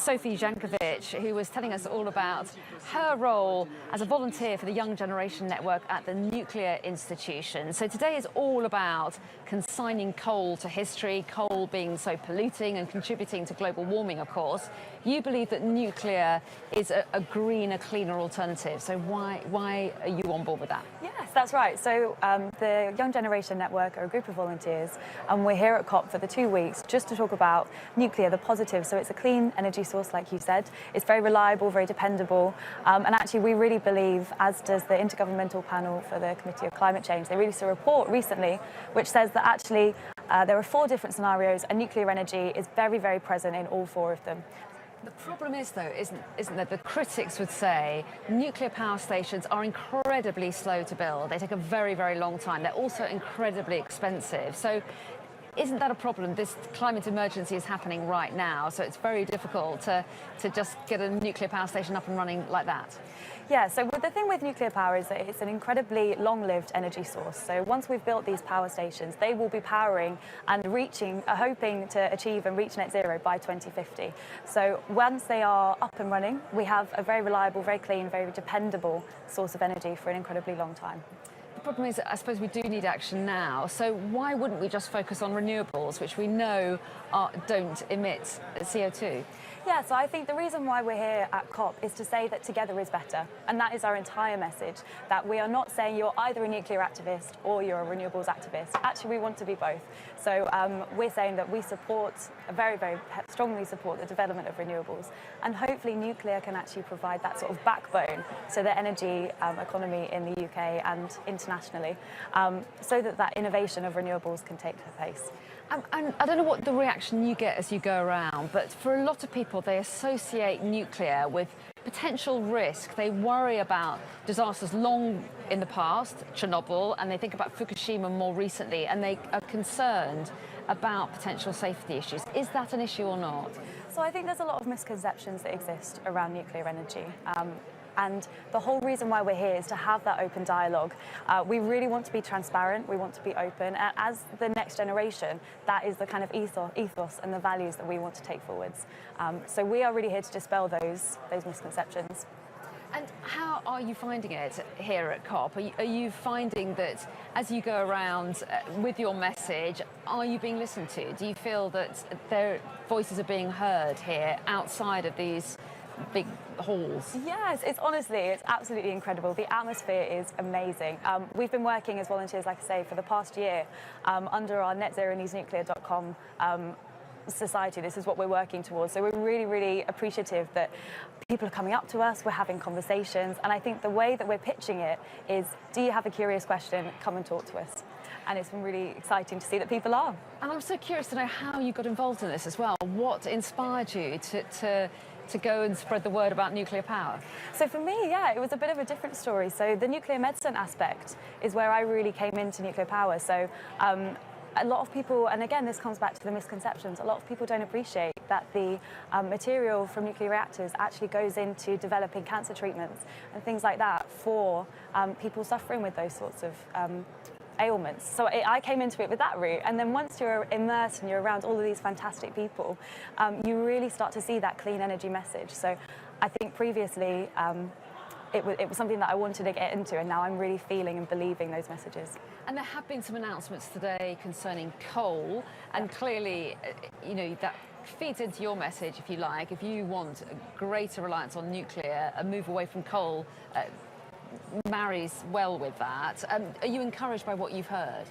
Sophie Zienkiewicz, who was telling us all about her role as a volunteer for the Young Generation Network at the Nuclear Institution. So today is all about consigning coal to history, coal being so polluting and contributing to global warming, of course. You believe that nuclear is a greener, cleaner alternative. So why are you on board with that? Yes, that's right. So the Young Generation Network are a group of volunteers, and we're here at COP for the 2 weeks just to talk about nuclear, the positives. So it's a clean energy source, like you said. It's very reliable, very dependable. And actually, we really believe, as does the Intergovernmental Panel for the Committee of Climate Change, they released a report recently which says that actually there are 4 different scenarios, and nuclear energy is very, very present in all 4 of them. The problem is, though, isn't that the critics would say nuclear power stations are incredibly slow to build. They take a very, very long time. They're also incredibly expensive. So isn't that a problem? This climate emergency is happening right now, so it's very difficult to just get a nuclear power station up and running like that. Yeah, so the thing with nuclear power is that it's an incredibly long-lived energy source. So once we've built these power stations, they will be powering and hoping to achieve and reach net zero by 2050. So once they are up and running, we have a very reliable, very clean, very dependable source of energy for an incredibly long time. The problem is, I suppose we do need action now. So why wouldn't we just focus on renewables, which we know don't emit CO2? Yeah, so I think the reason why we're here at COP is to say that together is better. And that is our entire message, that we are not saying you're either a nuclear activist or you're a renewables activist. Actually, we want to be both. So we're saying that we very, very strongly support the development of renewables. And hopefully nuclear can actually provide that sort of backbone to the energy economy in the UK and internationally, so that innovation of renewables can take place. And I don't know what the reaction you get as you go around, but for a lot of people, they associate nuclear with potential risk. They worry about disasters long in the past, Chernobyl, and they think about Fukushima more recently, and they are concerned about potential safety issues. Is that an issue or not? So I think there's a lot of misconceptions that exist around nuclear energy. And the whole reason why we're here is to have that open dialogue. We really want to be transparent, we want to be open, and as the next generation, that is the kind of ethos and the values that we want to take forwards. So we are really here to dispel those misconceptions. And how are you finding it here at COP? Are you finding that as you go around with your message, are you being listened to? Do you feel that their voices are being heard here outside of these big halls? Yes, it's absolutely incredible. The atmosphere is amazing. We've been working as volunteers, like I say, for the past year under our netzeronewsnuclear.com society. This is what we're working towards. So we're really, really appreciative that people are coming up to us, we're having conversations, and I think the way that we're pitching it is, do you have a curious question? Come and talk to us. And it's been really exciting to see that people are. And I'm so curious to know how you got involved in this as well. What inspired you to go and spread the word about nuclear power? So for me, yeah, it was a bit of a different story. So the nuclear medicine aspect is where I really came into nuclear power. So a lot of people, and again, this comes back to the misconceptions, a lot of people don't appreciate that the material from nuclear reactors actually goes into developing cancer treatments and things like that for people suffering with those sorts of ailments. So I came into it with that route, and then once you're immersed and you're around all of these fantastic people, you really start to see that clean energy message. So I think previously it was something that I wanted to get into, and now I'm really feeling and believing those messages. And there have been some announcements today concerning coal, and clearly, you know, that feeds into your message, if you like. If you want a greater reliance on nuclear, a move away from coal marries well with that. Are you encouraged by what you've heard?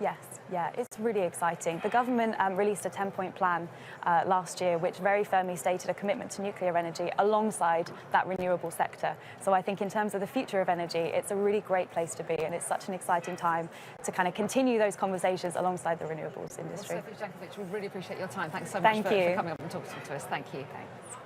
Yes, yeah, it's really exciting. The government released a 10-point plan last year, which very firmly stated a commitment to nuclear energy alongside that renewable sector. So I think in terms of the future of energy, it's a really great place to be, and it's such an exciting time to kind of continue those conversations alongside the renewables industry. Well, Sophie Zienkiewicz, we really appreciate your time. Thanks so much for coming up and talking to us. Thank you. Thanks.